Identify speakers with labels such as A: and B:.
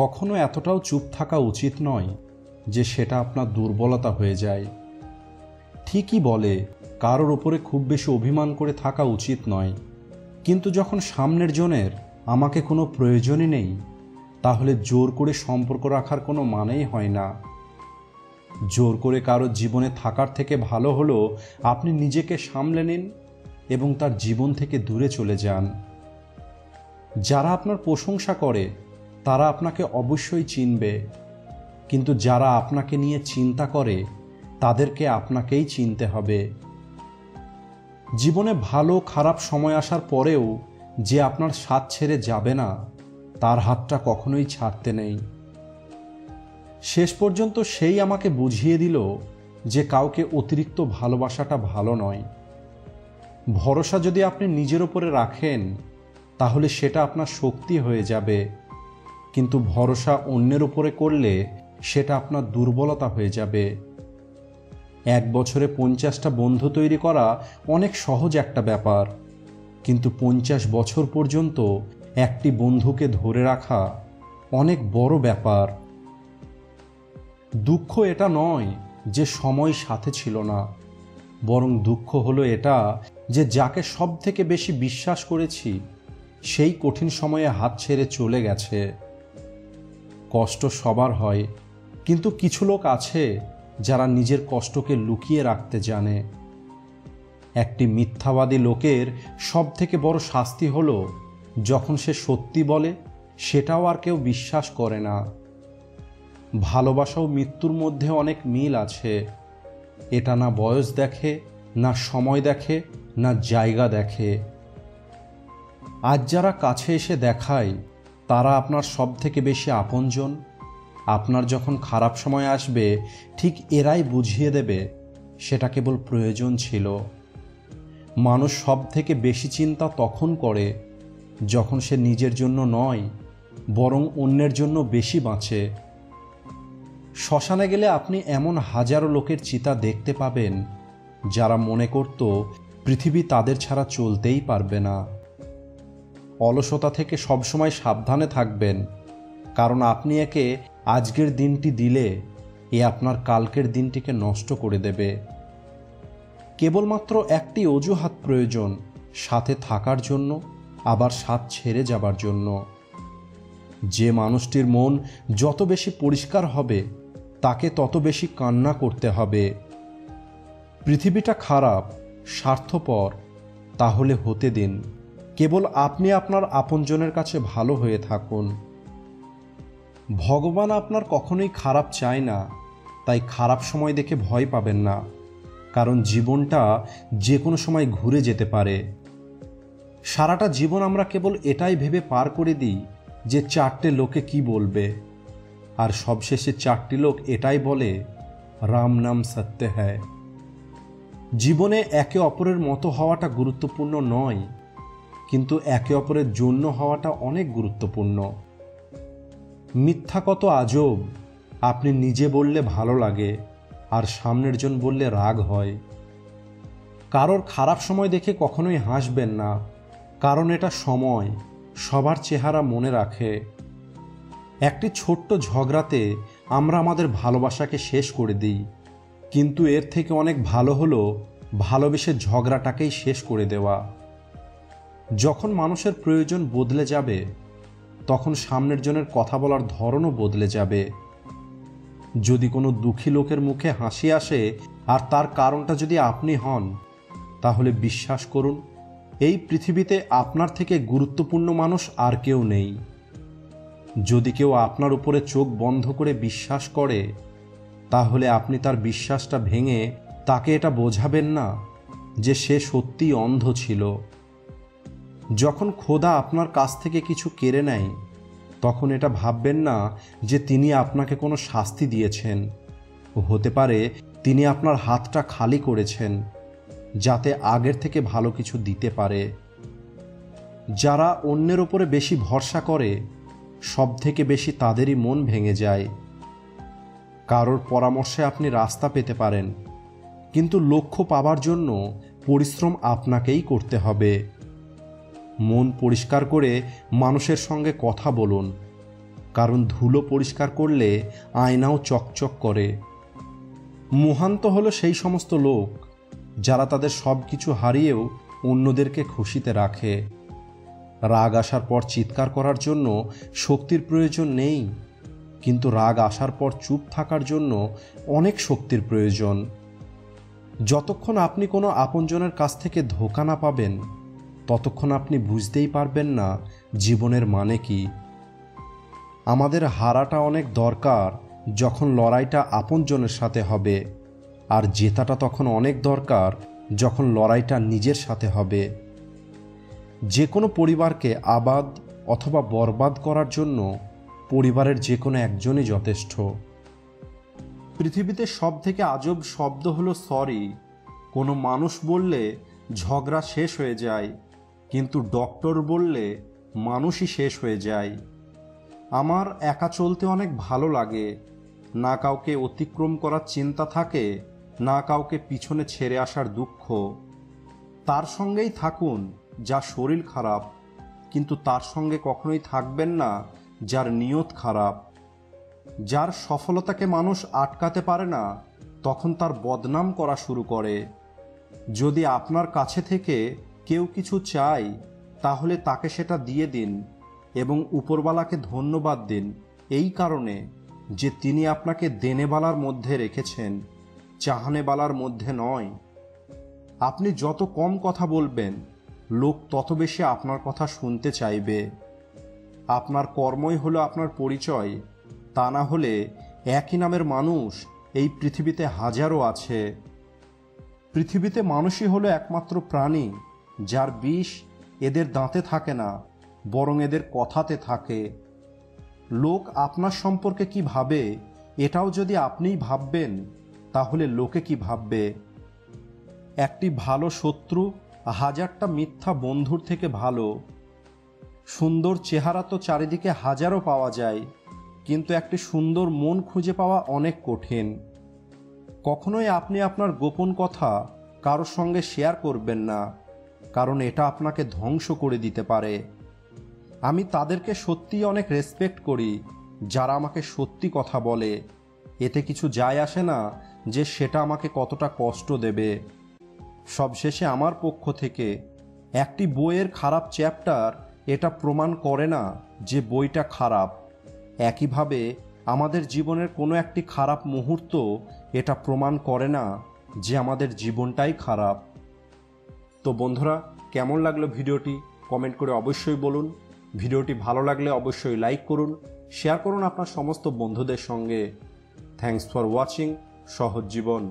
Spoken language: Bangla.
A: কখনো এতটাও চুপ থাকা উচিত নয় যে সেটা আপনার দুর্বলতা হয়ে যায়। ঠিকই বলে কারোর ওপরে খুব বেশি অভিমান করে থাকা উচিত নয়, কিন্তু যখন সামনের জনের আমাকে কোনো প্রয়োজনই নেই, তাহলে জোর করে সম্পর্ক রাখার কোনো মানেই হয় না। জোর করে কারো জীবনে থাকার থেকে ভালো হলো আপনি নিজেকে সামলে নিন এবং তার জীবন থেকে দূরে চলে যান। যারা আপনার প্রশংসা করে তারা আপনাকে অবশ্যই চিনবে, কিন্তু যারা আপনাকে নিয়ে চিন্তা করে তাদেরকে আপনাকেই চিনতে হবে। জীবনে ভালো খারাপ সময় আসার পরেও যে আপনার সাথ ছেড়ে যাবে না, তার হাতটা কখনোই ছাড়তে নেই। শেষ পর্যন্ত সেই আমাকে বুঝিয়ে দিল যে কাউকে অতিরিক্ত ভালোবাসাটা ভালো নয়। ভরসা যদি আপনি নিজের উপরে রাখেন তাহলে সেটা আপনার শক্তি হয়ে যাবে, কিন্তু ভরসা অন্যের উপরে করলে সেটা আপনার দুর্বলতা হয়ে যাবে। এক বছরে 50টা বন্ধু তৈরি করা অনেক সহজ একটা ব্যাপার, কিন্তু 50 বছর পর্যন্ত একটি বন্ধুকে ধরে রাখা অনেক বড় ব্যাপার। দুঃখ এটা নয় যে সময় সাথে ছিল না, বরং দুঃখ হলো এটা যে যাকে সব থেকে বেশি বিশ্বাস করেছি সেই কঠিন সময়ে হাত ছেড়ে চলে গেছে। কষ্ট সবার হয়, কিন্তু কিছু লোক আছে যারা নিজের কষ্টকে লুকিয়ে রাখতে জানে। একটি মিথ্যাবাদী লোকের সব থেকে বড় শাস্তি হলো যখন সে সত্যি বলে সেটাও আর কেউ বিশ্বাস করে না। ভালোবাসা ও মৃত্যুর মধ্যে অনেক মিল আছে। এটা না বয়স দেখে, না সময় দেখে, না জায়গা দেখে। আজ যারা কাছে এসে দেখায় তারা আপনার সব থেকে বেশি আপনজন। আপনার যখন খারাপ সময় আসবে ঠিক এরাই বুঝিয়ে দেবে সেটা কেবল প্রয়োজন ছিল। মানুষ সব থেকে বেশি চিন্তা তখন করে যখন সে নিজের জন্য নয় বরং অন্যের জন্য বেশি বাঁচে। শ্মশানে গেলে আপনি এমন হাজারো লোকের চিতা দেখতে পাবেন যারা মনে করত পৃথিবী তাদের ছাড়া চলতেই পারবে না। অলসতা থেকে সবসময় সাবধানে থাকবেন, কারণ আপনি একে আজকের দিনটি দিলে এ আপনার কালকের দিনটিকে নষ্ট করে দেবে। কেবলমাত্র একটি অজুহাত প্রয়োজন সাথে থাকার জন্য, আবার সাথ ছেড়ে যাবার জন্য। যে মানুষটির মন যত বেশি পরিষ্কার হবে তাকে তত বেশি কান্না করতে হবে। পৃথিবীটা খারাপ, স্বার্থপর, তাহলে হতে দিন। কেবল আপনি আপনার আপনজনের কাছে ভালো হয়ে থাকুন। ভগবান আপনার কখনোই খারাপ চায় না, তাই খারাপ সময় দেখে ভয় পাবেন না, কারণ জীবনটা যে কোনো সময় ঘুরে যেতে পারে। সারাটা জীবন আমরা কেবল এটাই ভেবে পার করে দিই যে 4টে লোকে কি বলবে, আর সবশেষে 4টি লোক এটাই বলে, রাম নাম সত্য হ্যায়। জীবনে একে অপরের মতো হওয়াটা গুরুত্বপূর্ণ নয়, কিন্তু একে অপরের জন্য হওয়াটা অনেক গুরুত্বপূর্ণ। মিথ্যা কত আজব, আপনি নিজে বললে ভালো লাগে আর সামনের জন বললে রাগ হয়। কারোর খারাপ সময় দেখে কখনোই হাসবেন না, কারণ এটা সময় সবার চেহারা মনে রাখে। একটি ছোট্ট ঝগড়াতে আমরা আমাদের ভালোবাসাকে শেষ করে দিই, কিন্তু এর থেকে অনেক ভালো হলো ভালোবেসে ঝগড়াটাকেই শেষ করে দেওয়া। যখন মানুষের প্রয়োজন বদলে যাবে তখন সামনের জনের কথা বলার ধরনও বদলে যাবে। যদি কোনো দুঃখী লোকের মুখে হাসি আসে আর তার কারণটা যদি আপনি হন, তাহলে বিশ্বাস করুন এই পৃথিবীতে আপনার থেকে গুরুত্বপূর্ণ মানুষ আর কেউ নেই। যদি কেউ আপনার উপরে চোখ বন্ধ করে বিশ্বাস করে, তাহলে আপনি তার বিশ্বাসটা ভেঙে তাকে এটা বোঝাবেন না যে সে সত্যিই অন্ধ ছিল। যখন খোদা আপনার কাছ থেকে কিছু কেড়ে নেয়, তখন এটা ভাববেন না যে তিনি আপনাকে কোনো শাস্তি দিয়েছেন। হতে পারে তিনি আপনার হাতটা খালি করেছেন যাতে আগের থেকে ভালো কিছু দিতে পারে। যারা অন্যের উপরে বেশি ভরসা করে সব থেকে বেশি তাদেরই মন ভেঙে যায়। কারোর পরামর্শে আপনি রাস্তা পেতে পারেন, কিন্তু লক্ষ্য পাবার জন্য পরিশ্রম আপনাকেই করতে হবে। মন পরিষ্কার করে মানুষের সঙ্গে কথা বলুন, কারণ ধুলো পরিষ্কার করলে আয়নাও চকচক করে। মহান তো হলো সেই সমস্ত লোক যারা তাদের সব কিছু হারিয়েও অন্যদেরকে খুশিতে রাখে। রাগ আসার পর চিৎকার করার জন্য শক্তির প্রয়োজন নেই, কিন্তু রাগ আসার পর চুপ থাকার জন্য অনেক শক্তির প্রয়োজন। যতক্ষণ আপনি কোনো আপনজনের কাছ থেকে ধোঁকা না পাবেন, ততক্ষণ আপনি বুঝতেই পারবেন না জীবনের মানে কি। আমাদের হারাটা অনেক দরকার যখন লড়াইটা আপনজনের সাথে হবে, আর জেতাটা তখন অনেক দরকার যখন লড়াইটা নিজের সাথে হবে। যে কোনো পরিবারকে আবাদ অথবা বরবাদ করার জন্য পরিবারের যে কোনো একজনই যথেষ্ট। পৃথিবীতে সব থেকে আজব শব্দ হলো সরি। কোনো মানুষ বললে ঝগড়া শেষ হয়ে যায়, কিন্তু ডক্টর বললে মানুষই শেষ হয়ে যায়। আমার একা চলতে অনেক ভালো লাগে, না কাউকে অতিক্রম করার চিন্তা থাকে, না কাউকে পিছনে ছেড়ে আসার দুঃখ। তার সঙ্গেই থাকুন যার শরীর খারাপ, কিন্তু তার সঙ্গে কখনোই থাকবেন না যার নিয়ত খারাপ। যার সফলতাকে মানুষ আটকাতে পারে না, তখন তার বদনাম করা শুরু করে। যদি আপনার কাছে থেকে কেউ কিছু চায়, তাহলে তাকে সেটা দিয়ে দিন এবং উপরওয়ালাকে ধন্যবাদ দিন এই কারণে যে তিনি আপনাকে দেনেবালার মধ্যে রেখেছেন, চাহানেবালার মধ্যে নয়। আপনি যত কম কথা বলবেন, লোক তত বেশি আপনার কথা শুনতে চাইবে। আপনার কর্মই হলো আপনার পরিচয়, তা না হলে একই নামের মানুষ এই পৃথিবীতে হাজারো আছে। পৃথিবীতে মানুষই হলো একমাত্র প্রাণী যার বিষ এদের দাঁতে থাকে না, বরং এদের কথাতে থাকে। লোক আপনার সম্পর্কে কি ভাবে, এটাও যদি আপনিই ভাববেন, তাহলে লোকে কি ভাববে? একটি ভালো শত্রু হাজারটা মিথ্যা বন্ধুর থেকে ভালো। সুন্দর চেহারা তো চারিদিকে হাজারো পাওয়া যায়, কিন্তু একটি সুন্দর মন খুঁজে পাওয়া অনেক কঠিন। কখনোই আপনি আপনার গোপন কথা কারোর সঙ্গে শেয়ার করবেন না, কারণ এটা আপনাকে ধ্বংস করে দিতে পারে। আমি তাদেরকে সত্যিই অনেক রেসপেক্ট করি যারা আমাকে সত্যি কথা বলে। এতে কিছু যায় আসে না যে সেটা আমাকে কতটা কষ্ট দেবে। সবশেষে আমার পক্ষ থেকে একটি বইয়ের খারাপ চ্যাপ্টার এটা প্রমাণ করে না যে বইটা খারাপ। একইভাবে আমাদের জীবনের কোনো একটি খারাপ মুহূর্ত এটা প্রমাণ করে না যে আমাদের জীবনটাই খারাপ। তো বন্ধুরা, কেমন লাগলো ভিডিওটি কমেন্ট করে অবশ্যই বলুন। ভিডিওটি ভালো লাগলে অবশ্যই লাইক করুন, শেয়ার করুন আপনার সমস্ত বন্ধুদের সঙ্গে। থ্যাঙ্কস ফর ওয়াচিং সহজ জীবন।